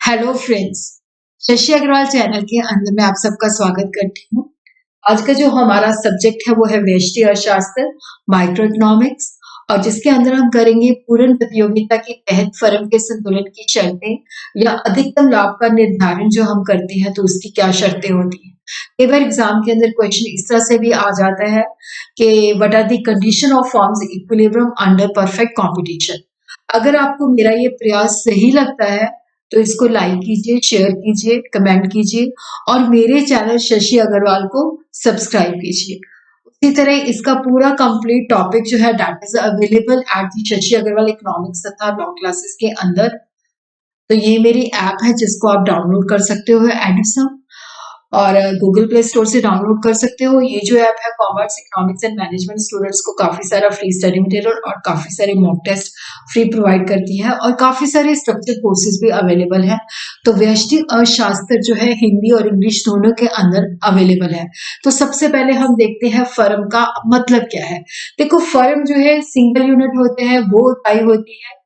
Hello friends. Shashi Agarwal channel के अंदर मैं आप सबका स्वागत करती हूँ। आज का जो हमारा सब्जेक्ट है वो है व्यष्टि अर्थशास्त्र, माइक्रो इकोनॉमिक्स, और जिसके अंदर हम करेंगे पूर्ण प्रतियोगिता के तहत फर्म के संतुलन की शर्तें या अधिकतम लाभ का निर्धारण जो हम करते हैं तो उसकी क्या शर्तें होती हैं। कई बार एग्जाम के अंदर क्वेश्चन इस तरह से भी आ जाता है कि what are the condition of firms equilibrium under perfect competition. अगर आपको मेरा ये प्रयास सही लगता है तो इसको लाइक कीजिए, शेयर कीजिए, कमेंट कीजिए और मेरे चैनल शशि अग्रवाल को सब्सक्राइब कीजिए। उसी तरह इसका पूरा कंप्लीट टॉपिक जो है that is available at the Shashi Agarwal economics तथा लॉ क्लासेस के अंदर। तो ये मेरी ऐप है जिसको आप डाउनलोड कर सकते हो एडिसन, और गूगल प्ले स्टोर से डाउनलोड कर सकते हो। ये जो ऐप है commerce, economics and management students को काफी सारा फ्री स्टडी मटेरियल और काफी सारे मॉक टेस्ट फ्री प्रोवाइड करती है और काफी सारे स्ट्रक्चर कोर्सेज भी अवेलेबल है। तो व्यष्टि अर्थशास्त्र जो है हिंदी और इंग्लिश दोनों के अंदर अवेलेबल है। तो सबसे पहले हम देखते हैं फर्म का मतलब क्या है। देखो, फर्म जो है सिंगल यूनिट होते हैं, वो इकाई होती है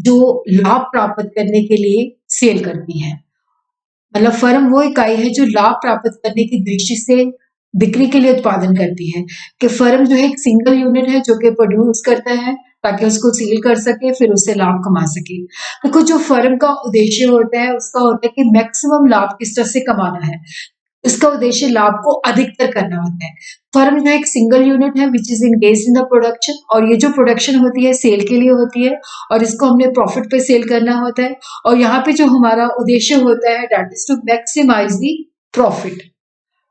जो लाभ प्राप्त करने के लिए सेल करती है। मतलब फर्म वो इकाई है जो लाभ प्राप्त करने की दृष्टि से बिक्री के लिए उत्पादन करती है। कि फर्म जो है एक सिंगल यूनिट है जो कि प्रोड्यूस करता है ताकि उसको सेल कर सके, फिर उससे लाभ कमा सके। देखो, जो फर्म का उद्देश्य होता है उसका होता है कि मैक्सिमम लाभ किस तरह से कमाना है। इसका उद्देश्य लाभ को अधिकतर करना होता है। फर्म जो एक सिंगल यूनिट है which is engage in the production, और ये जो प्रोडक्शन होती है सेल के लिए होती है और इसको हमने प्रॉफिट पे सेल करना होता है। और यहाँ पे जो हमारा उद्देश्य होता है that is to maximize the profit.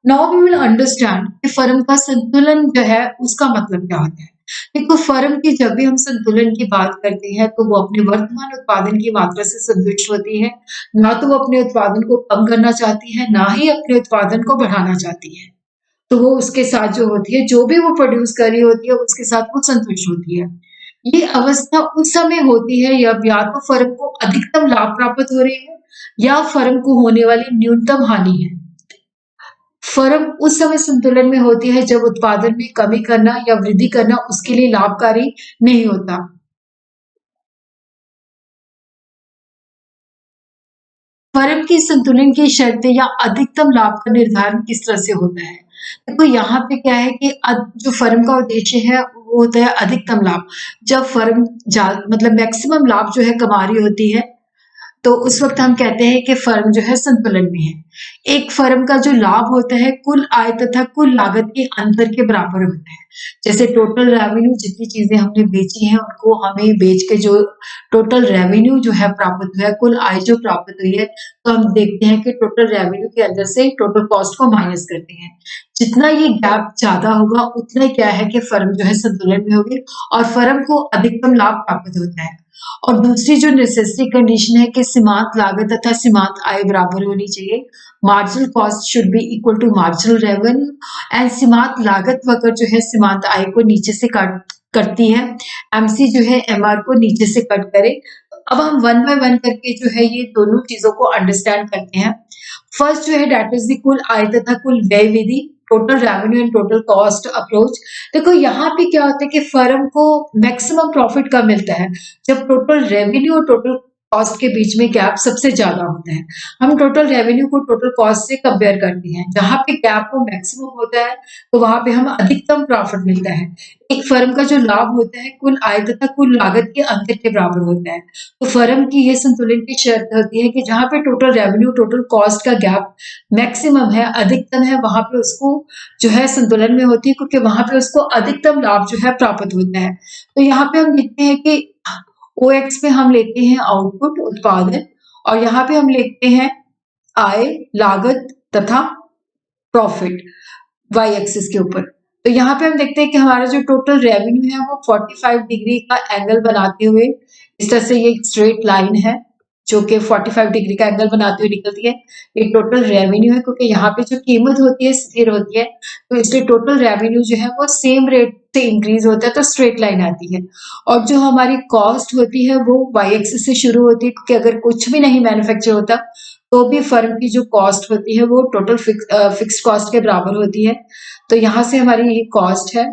Now we will understand कि फर्म का संतुलन जो है उसका मतलब क्या होता है। देखो, फर्म की जब भी हम संतुलन की बात करते हैं तो वो अपने वर्तमान उत्पादन की मात्रा से संतुष्ट होती है। ना तो वो अपने उत्पादन को कम करना चाहती है, ना ही अपने उत्पादन को बढ़ाना चाहती है। तो वो उसके साथ जो होती है, जो भी वो प्रोड्यूस कर रही होती है उसके साथ वो संतुष्ट होती है। ये अवस्था उस समय होती है जब या तो फर्म को अधिकतम लाभ प्राप्त हो रही है या फर्म को होने वाली न्यूनतम हानि है। फर्म उस समय संतुलन में होती है जब उत्पादन में कमी करना या वृद्धि करना उसके लिए लाभकारी नहीं होता। फर्म की संतुलन की शर्तें या अधिकतम लाभ का निर्धारण किस तरह से होता है। देखो, यहाँ पे क्या है कि जो फर्म का उद्देश्य है वो होता है अधिकतम लाभ। जब फर्म मतलब मैक्सिमम लाभ जो है कमा रही होती है तो उस वक्त हम कहते हैं कि फर्म जो है संतुलन में है। एक फर्म का जो लाभ होता है कुल आय तथा कुल लागत के अंतर के बराबर होता है। जैसे टोटल रेवेन्यू, जितनी चीजें हमने बेची हैं उनको हमें बेच के जो टोटल रेवेन्यू जो है प्राप्त हुआ है, कुल आय जो प्राप्त हुई है, तो हम देखते हैं कि टोटल रेवेन्यू के अंदर से टोटल कॉस्ट को माइनस करते हैं। जितना ये गैप ज्यादा होगा उतना ही क्या है कि फर्म जो है संतुलन में होगी और फर्म को अधिकतम लाभ प्राप्त होता है। और दूसरी जो नेसेसरी कंडीशन है कि सीमांत लागत तथा सीमांत आय बराबर होनी चाहिए। Marginal cost should be equal to marginal revenue and सीमांत लागत वक्र जो है सीमांत आय को नीचे से कट करती है। एमसी जो है एमआर को नीचे से कट करे। अब हम वन बाय वन करके जो है ये दोनों चीजों को अंडरस्टैंड करते हैं। फर्स्ट जो है दैट इज द कुल आय तथा कुल व्यय विधि, total revenue and total cost approach. देखो, यहाँ पे क्या होता है कि फर्म को मैक्सिमम प्रॉफिट कब मिलता है, जब टोटल रेवेन्यू और टोटल कॉस्ट के बीच में गैप सबसे ज्यादा होता है। हम टोटल रेवेन्यू को टोटल कॉस्ट से कंपेयर करते हैं, जहां पे गैप को मैक्सिमम होता है तो वहां पे हमें अधिकतम प्रॉफिट मिलता है। एक फर्म का जो लाभ होता है कुल आय तथा कुल लागत के अंतर के बराबर होता है। तो फर्म की ये संतुलन की शर्त होती है कि जहां पे टोटल रेवेन्यू टोटल कॉस्ट का गैप मैक्सिमम है, अधिकतम है, वहां पे उसको जो है संतुलन में होती है क्योंकि वहां पे उसको अधिकतम लाभ जो है प्राप्त होता है। तो यहाँ पे हम देखते हैं कि OX पे हम लेते हैं आउटपुट उत्पादन और यहाँ पे हम लेते हैं आय, लागत तथा प्रॉफिट वाई एक्सिस के ऊपर। तो यहाँ पे हम देखते हैं कि हमारा जो टोटल रेवेन्यू है वो 45 डिग्री का एंगल बनाते हुए इस तरह से ये एक स्ट्रेट लाइन है जो कि 45 डिग्री का एंगल बनाते हुए निकलती है। ये टोटल रेवेन्यू है क्योंकि यहाँ पे जो कीमत होती है स्थिर होती है, तो इसलिए टोटल रेवेन्यू जो है वो सेम रेट से इंक्रीज होता है तो स्ट्रेट लाइन आती है। और जो हमारी कॉस्ट होती है वो वाई एक्सिस से शुरू होती है क्योंकि अगर कुछ भी नहीं मैन्युफैक्चर होता तो भी फर्म की जो कॉस्ट होती है वो टोटल फिक्स्ड कॉस्ट के बराबर होती है। तो यहाँ से हमारी ये कॉस्ट है।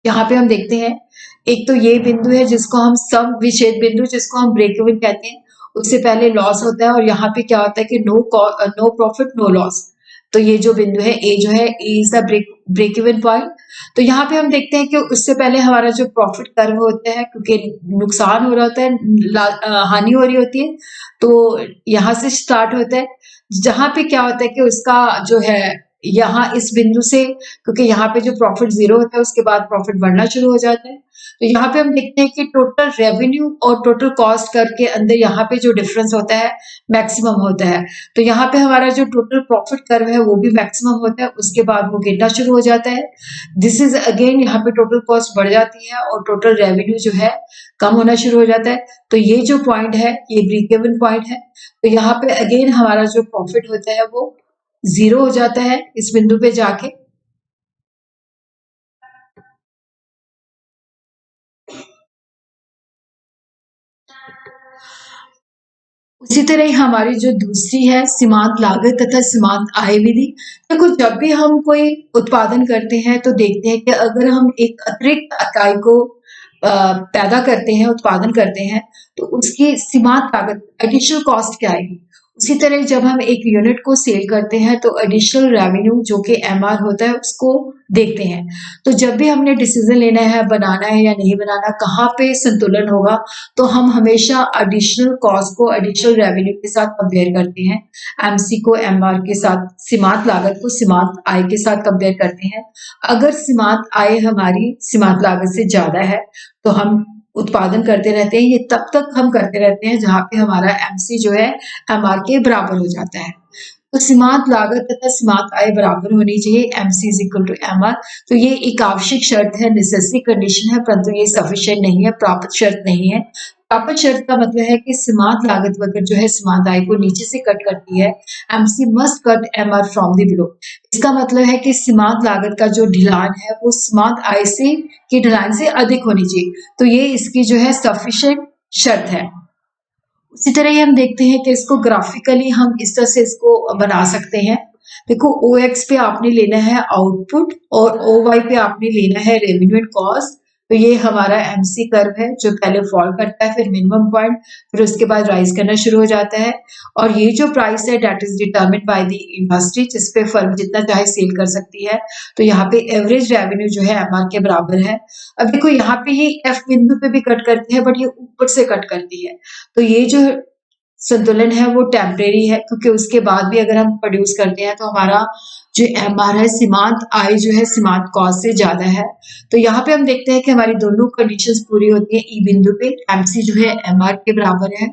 यहाँ पे हम देखते हैं एक तो ये बिंदु है जिसको हम सम विच्छेद बिंदु, जिसको हम ब्रेक इवन कहते हैं, उससे पहले लॉस होता है और यहाँ पे क्या होता है कि नो प्रॉफिट नो लॉस। तो ये जो बिंदु है ए जो है A is the break even point. तो यहाँ पे हम देखते हैं कि उससे पहले हमारा जो प्रॉफिट कर्व होता है, क्योंकि नुकसान हो रहा होता है, हानि हो रही होती है, तो यहाँ से स्टार्ट होता है, जहां पे क्या होता है कि उसका जो है यहाँ इस बिंदु से, क्योंकि यहाँ पे जो प्रॉफिट जीरो होता है उसके बाद प्रॉफिट बढ़ना शुरू हो जाता है। तो यहाँ पे हम देखते हैं कि टोटल रेवेन्यू और टोटल कॉस्ट कर्व के अंदर यहाँ पे जो डिफरेंस होता है मैक्सिमम होता है। तो यहाँ पे हमारा जो टोटल प्रॉफिट कर्व है वो भी मैक्सिमम होता है, उसके बाद वो गिरना शुरू हो जाता है। दिस इज अगेन, यहाँ पे टोटल कॉस्ट बढ़ जाती है और टोटल रेवेन्यू जो है कम होना शुरू हो जाता है। तो ये जो पॉइंट है ये ब्रेक इवन पॉइंट है। तो यहाँ पे अगेन हमारा जो प्रॉफिट होता है वो जीरो हो जाता है इस बिंदु पे जाके। उसी तरह ही हमारी जो दूसरी है सीमांत लागत तथा सीमांत आय विधि। देखो, जब भी हम कोई उत्पादन करते हैं तो देखते हैं कि अगर हम एक अतिरिक्त इकाई को पैदा करते हैं, उत्पादन करते हैं, तो उसकी सीमांत लागत एडिशनल कॉस्ट क्या आएगी। उसी तरह जब हम एक यूनिट को सेल करते हैं तो एडिशनल रेवेन्यू जो कि एमआर होता है उसको देखते हैं। तो जब भी हमने डिसीजन लेना है बनाना है या नहीं बनाना, कहाँ पे संतुलन होगा, तो हम हमेशा एडिशनल कॉस्ट को एडिशनल रेवेन्यू के साथ कंपेयर करते हैं, एमसी को एमआर के साथ, सीमांत लागत को सीमांत आय के साथ कंपेयर करते हैं। अगर सीमांत आय हमारी सीमांत लागत से ज्यादा है तो हम उत्पादन करते रहते हैं, ये तब तक हम करते रहते हैं जहां पे हमारा एमसी जो है एमआर के बराबर हो जाता है। तो सीमांत लागत तथा सीमांत आय बराबर होनी चाहिए, MC is equal to MR. तो ये एक आवश्यक शर्त है, नेसेसरी कंडीशन है, परंतु ये सफिशिएंट नहीं है, प्राप्त शर्त नहीं है। प्राप्त शर्त का मतलब है कि सीमांत लागत वगैरह जो है सीमांत आय को नीचे से कट करती है, MC must cut MR from the below. इसका मतलब है कि सीमांत लागत का जो ढलान है वो सीमांत आय से की ढलान से अधिक होनी चाहिए। तो ये इसकी जो है सफिशिएंट शर्त है। उसी तरह ही हम देखते हैं कि इसको ग्राफिकली हम इस तरह से इसको बना सकते हैं। देखो, ओ एक्स पे आपने लेना है आउटपुट और ओ वाई पे आपने लेना है रेवेन्यू एंड कॉस्ट। तो ये हमारा एमसी कर्व है जो पहले फॉल करता है, फिर मिनिमम पॉइंट, फिर उसके बाद राइज करना शुरू हो जाता है। और ये जो प्राइस है that is determined by the industry, जिसपे फर्म जितना चाहे सेल कर सकती है। तो यहाँ पे एवरेज रेवेन्यू जो है एमआर के बराबर है। अब देखो, यहाँ पे ये एफ बिंदु पे भी कट करती है, बट ये ऊपर से कट करती है। तो ये जो संतुलन है वो टेम्परेरी है, क्योंकि उसके बाद भी अगर हम प्रोड्यूस करते हैं तो हमारा जो एमआर है सीमांत आय जो है सीमांत कॉस्ट से ज्यादा है। तो यहाँ पे हम देखते हैं कि हमारी दोनों कंडीशंस पूरी होती है ई बिंदु पे। एमसी जो है एमआर के बराबर है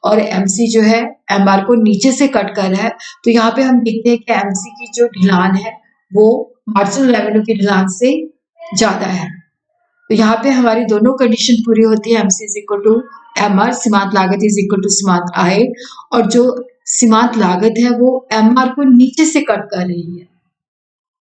और एमसी जो है एमआर को नीचे से कट कर रहा है। तो यहाँ पे हम देखते हैं कि एमसी की जो ढलान है वो मार्जिनल रेवेन्यू की ढलान से ज्यादा है। तो यहाँ पे हमारी दोनों कंडीशन पूरी होती है, MC is equal to MR, सीमांत लागत इज इक्वल टू सीमांत आय, और जो सीमांत लागत है वो एमआर को नीचे से कट कर रही है।